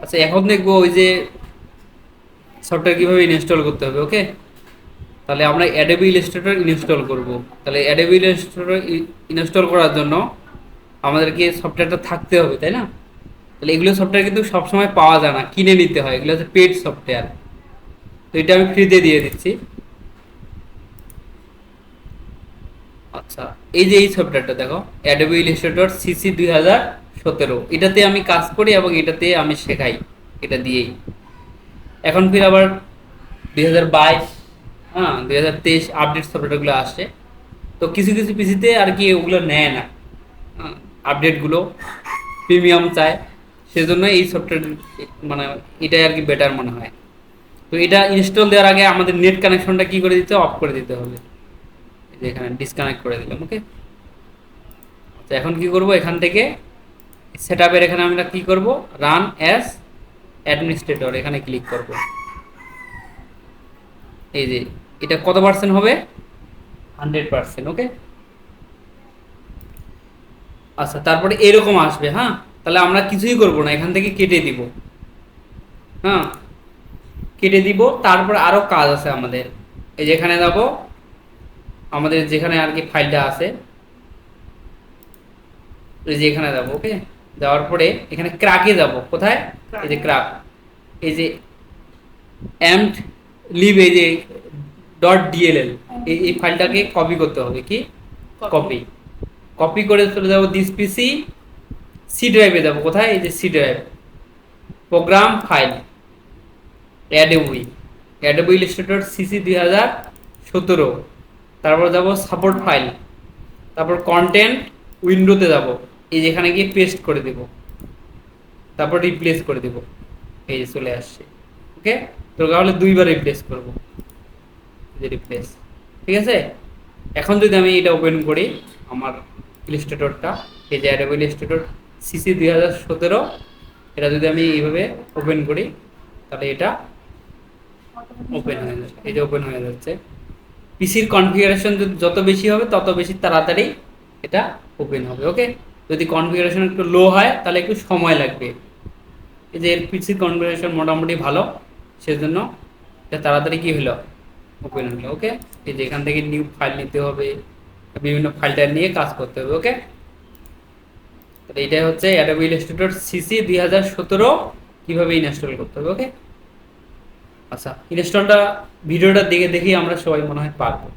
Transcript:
আচ্ছা, এখন দেখবো ওই যে সফটওয়্যার কিভাবে ইনস্টল করতে হবে। ওকে, তাহলে আমরা অ্যাডোবি ইলাস্ট্রেটর ইনস্টল করব। তাহলে অ্যাডোবি ইলাস্ট্রেটর ইনস্টল করার জন্য আমাদেরকে সফটওয়্যারটা থাকতে হবে, তাই না? তাহলে এগুলো সফটওয়্যার কিন্তু সবসময় পাওয়া যায় না, কিনে নিতে হয়। এগুলো হচ্ছে পেড সফটওয়্যার। তো এটা আমি ফ্রিতে দিয়ে দিচ্ছি। আচ্ছা, এই যে এই সফটওয়্যারটা দেখো, অ্যাডোবি ইলাস্ট্রেটর সিসি 2017, এটাতে আমি কাজ করি এবং এটাতে আমি শেখাই, এটা দিয়েই। এখন ফির আবার 2022, হ্যাঁ 2023 আপডেট সফটওয়্যারগুলো আসছে। তো কিছু কিছু পিসিতে আর কি ওগুলো নেয় না, আপডেটগুলো প্রিমিয়াম চায়। সেজন্য এই সফটওয়্যার মানে এটাই আর কি বেটার মনে হয়। তো এটা ইনস্টল দেওয়ার আগে আমাদের নেট কানেকশনটা কি করে দিতে, অফ করে দিতে হবে। এই যে এখানে ডিসকানেক্ট করে দিলাম। ওকে, তো এখন কি করব, এখান থেকে সেট আপের এখানে আমরা কি করব, রান অ্যাজ অ্যাডমিনিস্ট্রেটর, এখানে ক্লিক করব। এই যে এটা কত পার্সেন্ট হবে, 100%। ওকে, আচ্ছা তারপরে এরকম আসবে। হ্যাঁ, তাহলে আমরা কিছুই করব না, এখান থেকে কেটে দিব। হ্যাঁ, কেটে দিব। তারপর আরো কাজ আছে আমাদের। এই যেখানে যাব, আমাদের যেখানে আর কি ফাইলটা আছে, এই যে এখানে যাব। ওকে, যাওয়ার পরে এখানে ক্রাকে যাব। কোথায়, এই যে ক্রাক, এই যে এমড লিভ, এই যে ডট ডিএলএল, এই ফাইলটাকে কপি করতে হবে। কি কপি, কপি করে চলে যাব দিস পিসি, সি ড্রাইভে যাব। কোথায়, এই যে C drive, program file, Adobe, Adobe Illustrator CC 2017। তারপর যাব সাপোর্ট ফাইল, তারপর কন্টেন্ট উইন্ডোতে যাব, এই যেখানে গিয়ে পেস্ট করে দেব, তারপর রিপ্লেস করে দেব। এই যে চলে আসছে। ওকে, তো তাহলে দুইবার রিপ্লেস করব, যে রিপ্লেস। ঠিক আছে, এখন যদি আমি এটা ওপেন করি, আমার ইলাস্ট্রেটরটা, এই যে অ্যাডোবি ইলাস্ট্রেটর সিসি 2017, এটা যদি আমি এইভাবে ওপেন করি, তাহলে এটা ওপেন হয়ে যাচ্ছে। এই যে ওপেন হয়ে যাচ্ছে। পিসির কনফিগারেশন যত বেশি হবে তত বেশি তাড়াতাড়ি এটা ওপেন হবে। ওকে, যদি কনফিগারেশন একটু লো হয় তাহলে একটু সময় লাগবে। এই যে এর পিসির কনফিগারেশন মোটামুটি ভালো, সেজন্য এটা তাড়াতাড়ি কি হলো, ওপেন হলো। ওকে, এই যে এখান থেকে নিউ ফাইল নিতে হবে, বিভিন্ন ফাইলটা নিয়ে কাজ করতে হবে। ওকে, তাহলে এটাই হচ্ছে অ্যাডোবি ইলাস্ট্রেটর সিসি 2017 কিভাবে ইনস্টল করতে হবে। ওকে, আচ্ছা ইনস্টলটা ভিডিওটা দেখে দেখেই আমরা সবাই মনে হয় পারবো।